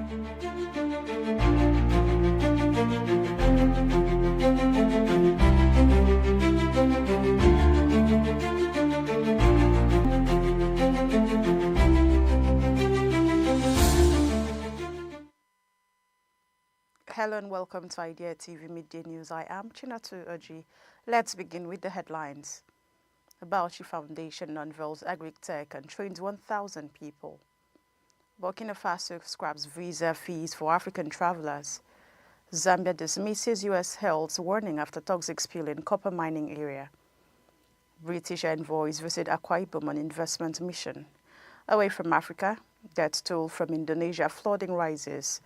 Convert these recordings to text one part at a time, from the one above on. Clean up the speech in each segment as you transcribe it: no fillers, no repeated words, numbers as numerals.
Hello and welcome to Idea TV Midday News. I am Chinatu Oji. Let's begin with the headlines. The BAUCHI Foundation unveils AGRIC tech and trains 1,000 people. Burkina Faso scraps visa fees for African travelers. Zambia dismisses U.S. health warning after toxic spill in copper mining area. British envoys visit IBOM on investment mission. Away from Africa, death toll from Indonesia flooding rises.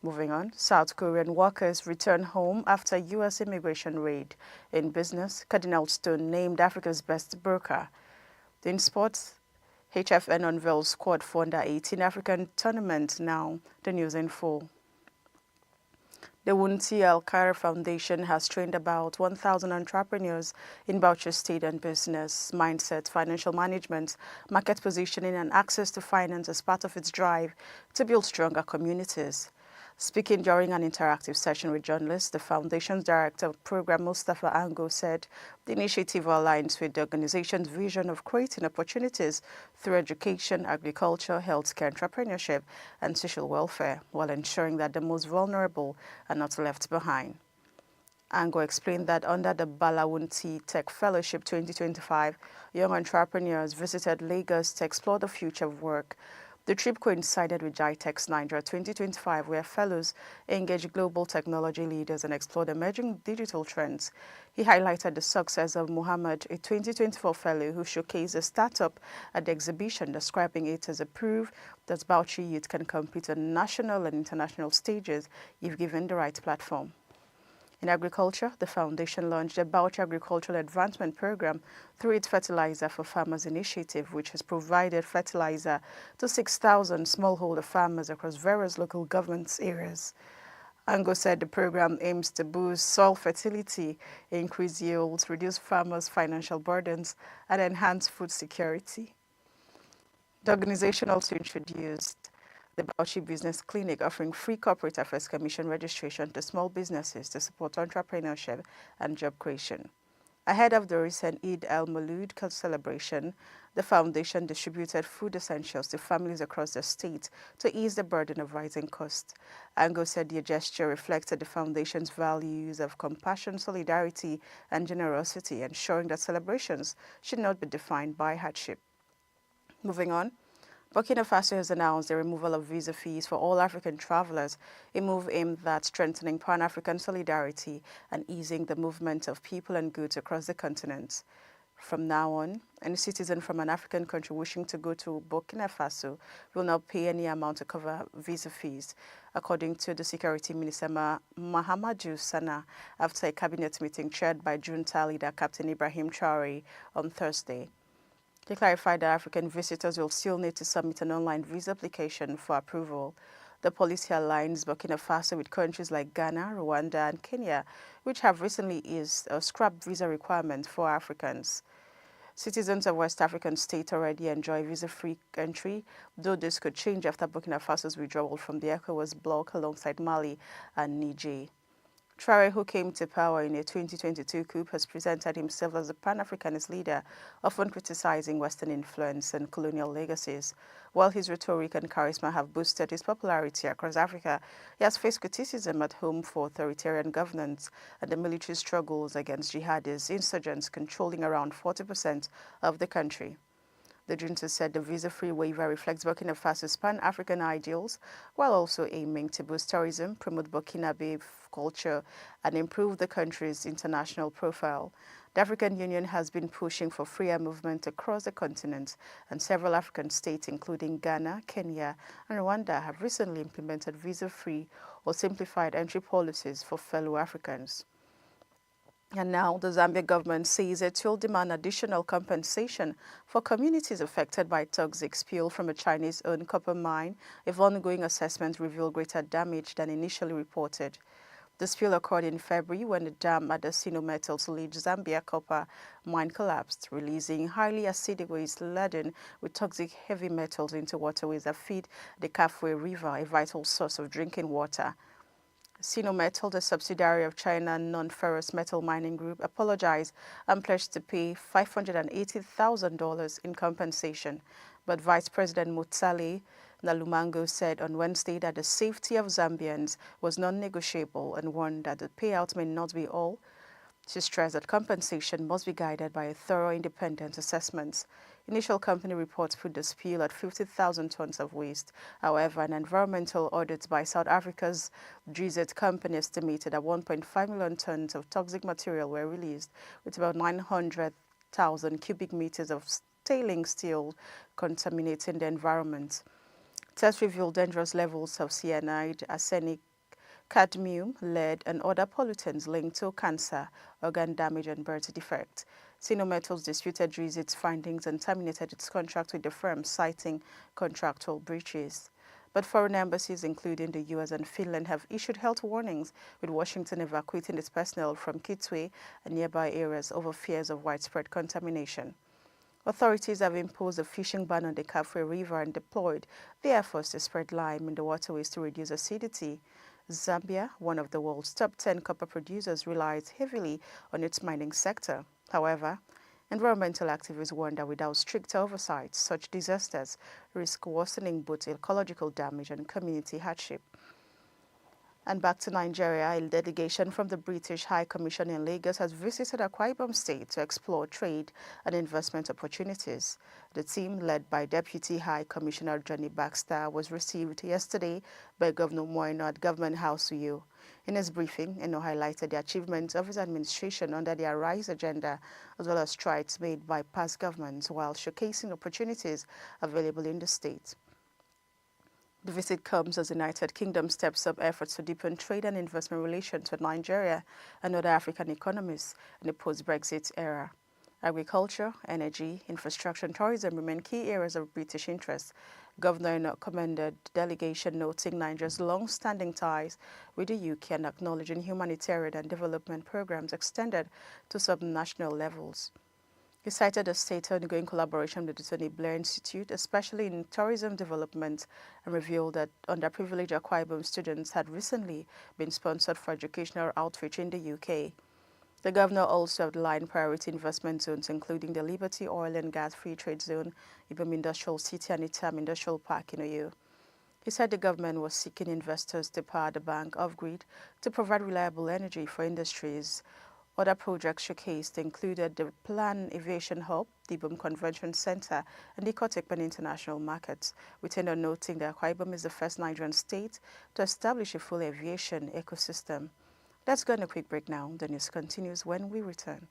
Moving on, South Korean workers return home after U.S. immigration raid. In business, CARDINALSTONE named Africa's best broker. In sports, HFN unveils squad for under-18 African tournament now. The news in full. The UNVEILS Foundation has trained about 1,000 entrepreneurs in BAUCHI state and business, mindset, financial management, market positioning, and access to finance as part of its drive to build stronger communities. Speaking during an interactive session with journalists, the Foundation's Director of Program, Mustafa Ango, said the initiative aligns with the organization's vision of creating opportunities through education, agriculture, healthcare, entrepreneurship, and social welfare, while ensuring that the most vulnerable are not left behind. Ango explained that under the Balawunti Tech Fellowship 2025, young entrepreneurs visited Lagos to explore the future of work. The trip coincided with GITEX Nigeria 2025, where fellows engage global technology leaders and explored emerging digital trends. He highlighted the success of Muhammad, a 2024 fellow who showcased a startup at the exhibition, describing it as a proof that BAUCHI youth can compete on national and international stages if given the right platform. In agriculture, the Foundation launched the BAUCHI Agricultural Advancement Program through its Fertilizer for Farmers initiative, which has provided fertilizer to 6,000 smallholder farmers across various local government areas. Ango said the program aims to boost soil fertility, increase yields, reduce farmers' financial burdens, and enhance food security. The organization also introduced the BAUCHI Business Clinic, offering free Corporate Affairs Commission registration to small businesses to support entrepreneurship and job creation. Ahead of the recent Eid al-Maulud celebration, the Foundation distributed food essentials to families across the state to ease the burden of rising costs. Ango said the gesture reflected the Foundation's values of compassion, solidarity, and generosity, ensuring that celebrations should not be defined by hardship. Moving on, Burkina Faso has announced the removal of visa fees for all African travelers, a move aimed at strengthening Pan-African solidarity and easing the movement of people and goods across the continent. From now on, any citizen from an African country wishing to go to Burkina Faso will not pay any amount to cover visa fees, according to the Security Minister Mahamadou Sana, after a cabinet meeting chaired by junta leader Captain Ibrahim Traoré on Thursday. He clarified that African visitors will still need to submit an online visa application for approval. The policy aligns Burkina Faso with countries like Ghana, Rwanda, and Kenya, which have recently eased a scrap visa requirement for Africans. Citizens of West African states already enjoy visa-free entry, though this could change after Burkina Faso's withdrawal from the ECOWAS bloc alongside Mali and Niger. Traoré, who came to power in a 2022 coup, has presented himself as a Pan-Africanist leader, often criticizing Western influence and colonial legacies. While his rhetoric and charisma have boosted his popularity across Africa, he has faced criticism at home for authoritarian governance and the military struggles against jihadist insurgents controlling around 40% of the country. The junta said the visa-free waiver reflects Burkina Faso's Pan-African ideals, while also aiming to boost tourism, promote Burkinabe culture, and improve the country's international profile. The African Union has been pushing for freer movement across the continent, and several African states, including Ghana, Kenya, and Rwanda, have recently implemented visa-free or simplified entry policies for fellow Africans. And now the Zambia government says it will demand additional compensation for communities affected by toxic spill from a Chinese-owned copper mine if ongoing assessments reveal greater damage than initially reported. The spill occurred in February when the dam at the Sino-Metals-Lead Zambia copper mine collapsed, releasing highly acidic waste laden with toxic heavy metals into waterways that feed the AKWA River, a vital source of drinking water. Sino-Metal, the subsidiary of China Non-Ferrous Metal Mining Group, apologized and pledged to pay $580,000 in compensation. But Vice President Mutsali Nalumango said on Wednesday that the safety of Zambians was non-negotiable and warned that the payout may not be all. She stressed that compensation must be guided by a thorough independent assessment. Initial company reports put the spill at 50,000 tons of waste. However, an environmental audit by South Africa's GZ company estimated that 1.5 million tons of toxic material were released, with about 900,000 cubic meters of tailings still contaminating the environment. Tests revealed dangerous levels of cyanide, arsenic, cadmium, lead, and other pollutants linked to cancer, organ damage, and birth defect. Sino-Metals disputed its findings and terminated its contract with the firm, citing contractual breaches. But foreign embassies, including the US and Finland, have issued health warnings, with Washington evacuating its personnel from Kitwe and nearby areas over fears of widespread contamination. Authorities have imposed a fishing ban on the AKWA River and deployed the Air Force to spread lime in the waterways to reduce acidity. Zambia, one of the world's top 10 copper producers, relies heavily on its mining sector. However, environmental activists warn that without strict oversight, such disasters risk worsening both ecological damage and community hardship. And back to Nigeria, a delegation from the British High Commission in Lagos has visited Akwa Ibom State to explore trade and investment opportunities. The team, led by Deputy High Commissioner Johnny Baxter, was received yesterday by Governor Moino at Government House Uyo. In his briefing, Eno highlighted the achievements of his administration under the Arise agenda, as well as strides made by past governments, while showcasing opportunities available in the state. The visit comes as the United Kingdom steps up efforts to deepen trade and investment relations with Nigeria and other African economies in the post-Brexit era. Agriculture, energy, infrastructure, and tourism remain key areas of British interest. Governor Enoch commended the delegation, noting Nigeria's long-standing ties with the UK and acknowledging humanitarian and development programs extended to subnational levels. He cited the state's ongoing collaboration with the Tony Blair Institute, especially in tourism development, and revealed that underprivileged Akwa Ibom students had recently been sponsored for educational outreach in the UK. The governor also outlined priority investment zones, including the Liberty Oil and Gas Free Trade Zone, Ibom Industrial City, and Itam Industrial Park in Oyo. He said the government was seeking investors to power the bank off-grid to provide reliable energy for industries. Other projects showcased included the Plan Aviation Hub, the IBOM Convention Center, and the Kotekpen International Markets, with Eno noting that Akwa Ibom is the first Nigerian state to establish a full aviation ecosystem. Let's go on a quick break now. The news continues when we return.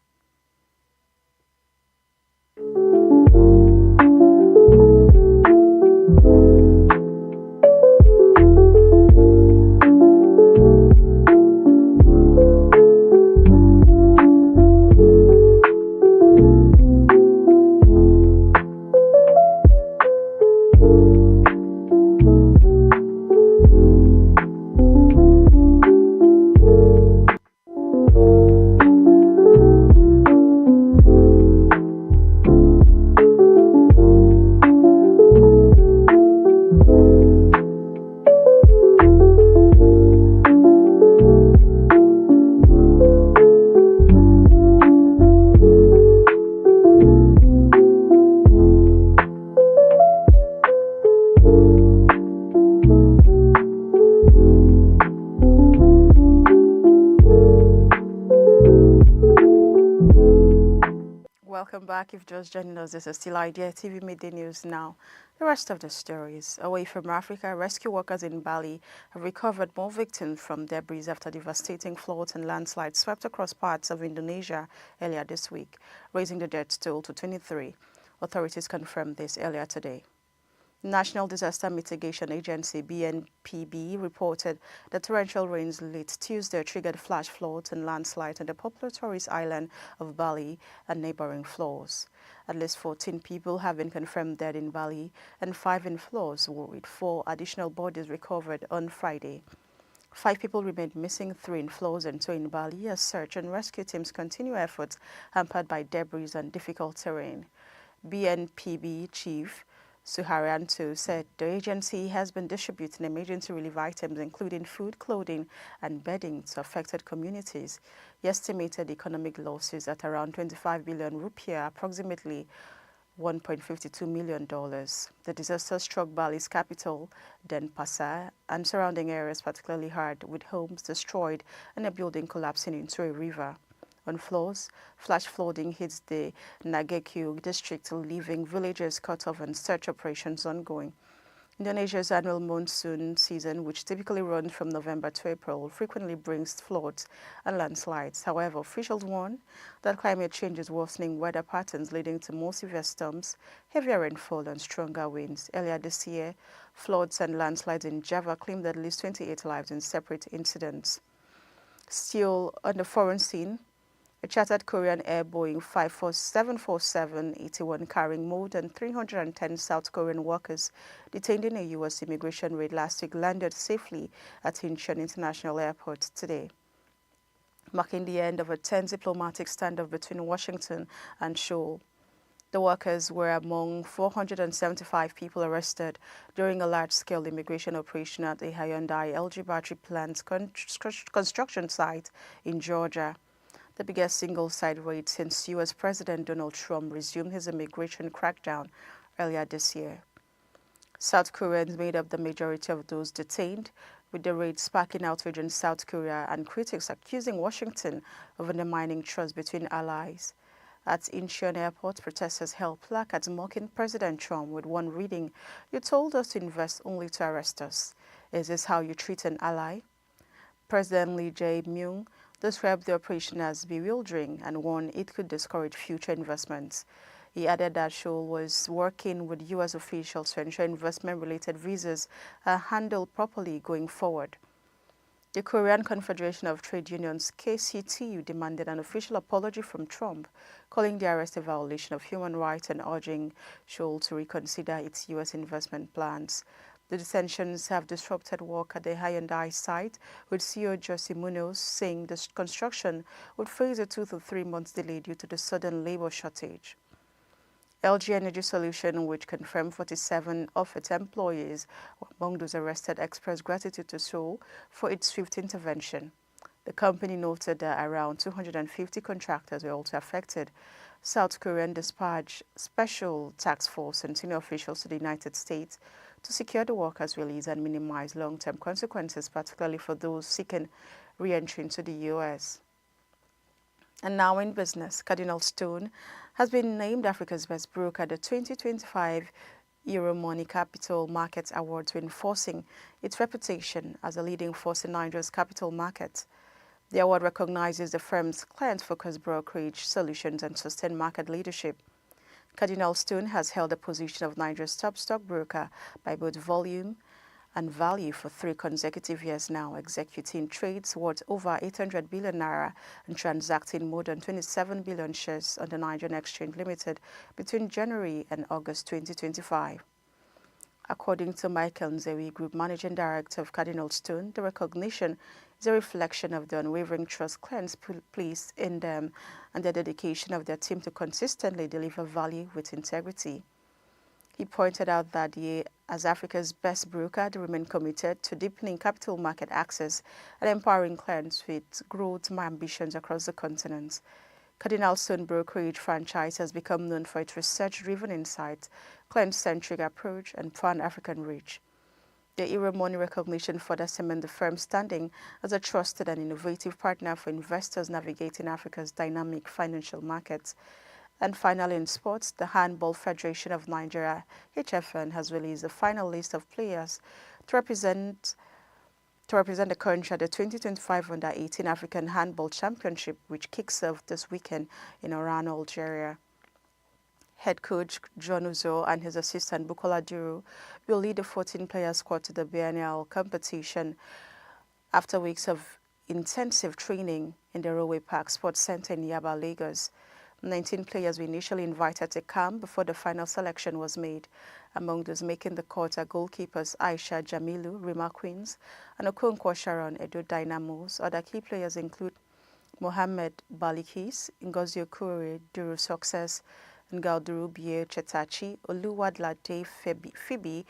Welcome back. If just joining us, this is still Idea TV Midday News now. The rest of the stories. Away from Africa, rescue workers in Bali have recovered more victims from debris after devastating floods and landslides swept across parts of Indonesia earlier this week, raising the death toll to 23. Authorities confirmed this earlier today. National Disaster Mitigation Agency BNPB reported that torrential rains late Tuesday triggered flash floods and landslides on the popular tourist island of Bali and neighboring floors. At least 14 people have been confirmed dead in Bali and 5 in floors, with 4 additional bodies recovered on Friday. 5 people remain missing, 3 in floors and 2 in Bali as search and rescue teams continue efforts hampered by debris and difficult terrain. BNPB Chief Suharyanto said the agency has been distributing emergency relief items including food, clothing and bedding to affected communities. He estimated economic losses at around 25 billion rupiah, approximately $1.52 million. The disaster struck Bali's capital, Denpasar, and surrounding areas particularly hard, with homes destroyed and a building collapsing into a river. On floors, flash flooding hits the Nagekyo district, leaving villages cut off and search operations ongoing. Indonesia's annual monsoon season, which typically runs from November to April, frequently brings floods and landslides. However, officials warn that climate change is worsening weather patterns, leading to more severe storms, heavier rainfall, and stronger winds. Earlier this year, floods and landslides in Java claimed at least 28 lives in separate incidents. Still on the foreign scene, a chartered Korean Air Boeing 747-81 carrying more than 310 South Korean workers detained in a U.S. immigration raid last week landed safely at Incheon International Airport today, marking the end of a tense diplomatic standoff between Washington and Seoul. The workers were among 475 people arrested during a large-scale immigration operation at the Hyundai LG battery plant's construction site in Georgia, the biggest single-site raid since U.S. President Donald Trump resumed his immigration crackdown earlier this year. South Koreans made up the majority of those detained, with the raid sparking outrage in South Korea and critics accusing Washington of undermining trust between allies. At Incheon Airport, protesters held placards mocking President Trump, with one reading, "You told us to invest only to arrest us. Is this how you treat an ally?" President Lee Jae-myung described the operation as bewildering and warned it could discourage future investments. He added that Seoul was working with U.S. officials to ensure investment-related visas are handled properly going forward. The Korean Confederation of Trade Unions, KCTU, demanded an official apology from Trump, calling the arrest a violation of human rights and urging Seoul to reconsider its U.S. investment plans. The detentions have disrupted work at the Hyundai site, with CEO Jose Munoz saying the construction would face a 2 to 3 months delay due to the sudden labor shortage. LG Energy Solution, which confirmed 47 of its employees were among those arrested, expressed gratitude to Seoul for its swift intervention. The company noted that around 250 contractors were also affected. South Korean dispatched special task force and senior officials to the United States to secure the workers' release and minimize long-term consequences, particularly for those seeking re-entry into the U.S. And now in business, Cardinalstone has been named Africa's best broker at the 2025 Euromoney Capital Markets Awards, reinforcing its reputation as a leading force in Nigeria's capital market. The award recognizes the firm's client-focused brokerage solutions and sustained market leadership. Cardinalstone has held the position of Nigeria's top stockbroker by both volume and value for 3 consecutive years now, executing trades worth over 800 billion naira and transacting more than 27 billion shares on the Nigerian Exchange Limited between January and August 2025. According to Michael Nzewi, Group Managing Director of Cardinalstone, the recognition is a reflection of the unwavering trust clients place in them and the dedication of their team to consistently deliver value with integrity. He pointed out that as Africa's best broker, they remain committed to deepening capital market access and empowering clients with growth ambitions across the continent. Cardinalstone Brokerage franchise has become known for its research-driven insights, client-centric approach, and pan-African reach. The Euromoney recognition further cements the firm's standing as a trusted and innovative partner for investors navigating Africa's dynamic financial markets. And finally, in sports, the Handball Federation of Nigeria, HFN, has released the final list of players to represent the country at the 2025 Under-18 African Handball Championship, which kicks off this weekend in Oran, Algeria. Head coach John Uzo and his assistant Bukola Duru will lead the 14-player squad to the biennial competition after weeks of intensive training in the Railway Park Sports Center in Yaba, Lagos. 19 players were initially invited to camp before the final selection was made. Among those making the cut are goalkeepers Aisha Jamilu, Rima Queens, and Okonkwo Sharon, Edo Dynamos. Other key players include Mohammed Balikis, Ngozi Okorie, Duru Success, Ngalduru Bie Chetachi, Oluwadlade Phoebe,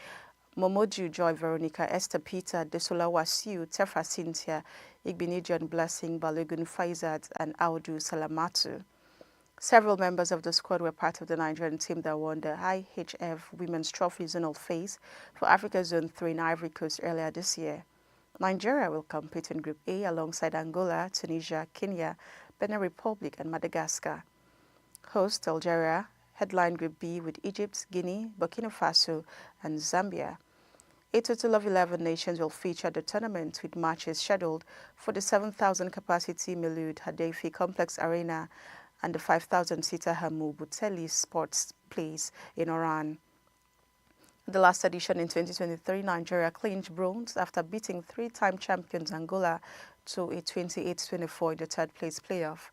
Momodu Joy Veronica, Esther Peter, Desola Wasiu, Tefa Cynthia, Igbinidion Blessing, Balogun Faizad, and Audu Salamatu. Several members of the squad were part of the Nigerian team that won the IHF Women's Trophy Zonal Phase for Africa Zone 3 in Ivory Coast earlier this year. Nigeria will compete in Group A alongside Angola, Tunisia, Kenya, Benin Republic, and Madagascar. Host Algeria headline Group B with Egypt, Guinea, Burkina Faso, and Zambia. A total of 11 nations will feature the tournament, with matches scheduled for the 7,000-capacity Milud Hadeifi Complex Arena and the 5,000-seater Hamu Buteli Sports Place in Oran. The last edition in 2023, Nigeria clinched bronze after beating three-time champions Angola to a 28-24 in the third-place playoff.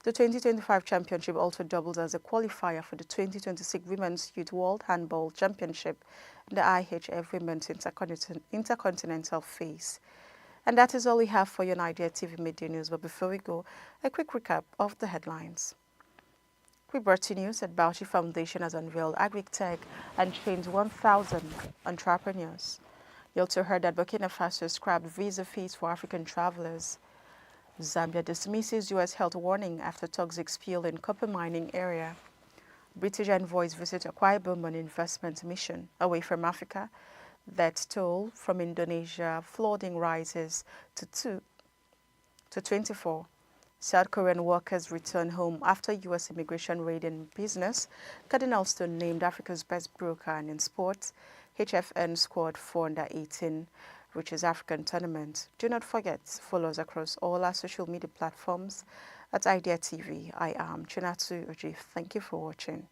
The 2025 championship also doubles as a qualifier for the 2026 Women's Youth World Handball Championship in the IHF Women's Intercontinental Phase. And that is all we have for your Nigeria TV Midday News. But before we go, a quick recap of the headlines. We brought you news that BAUCHI Foundation has unveiled AGRIC tech and trained 1,000 entrepreneurs. You also heard that Burkina Faso scrapped visa fees for African travelers. Zambia dismisses U.S. health warning after toxic spill in copper mining area. British envoys visit AKWA on investment mission away from Africa. That toll from Indonesia flooding rises to 24. South Korean workers return home after U.S. immigration raid in business. CARDINALSTONE named Africa's best broker, and in sports, HFN scored 4 under 18, which is African tournament. Do not forget to follow us across all our social media platforms at Idea TV. I am Chinatu Oji. Thank you for watching.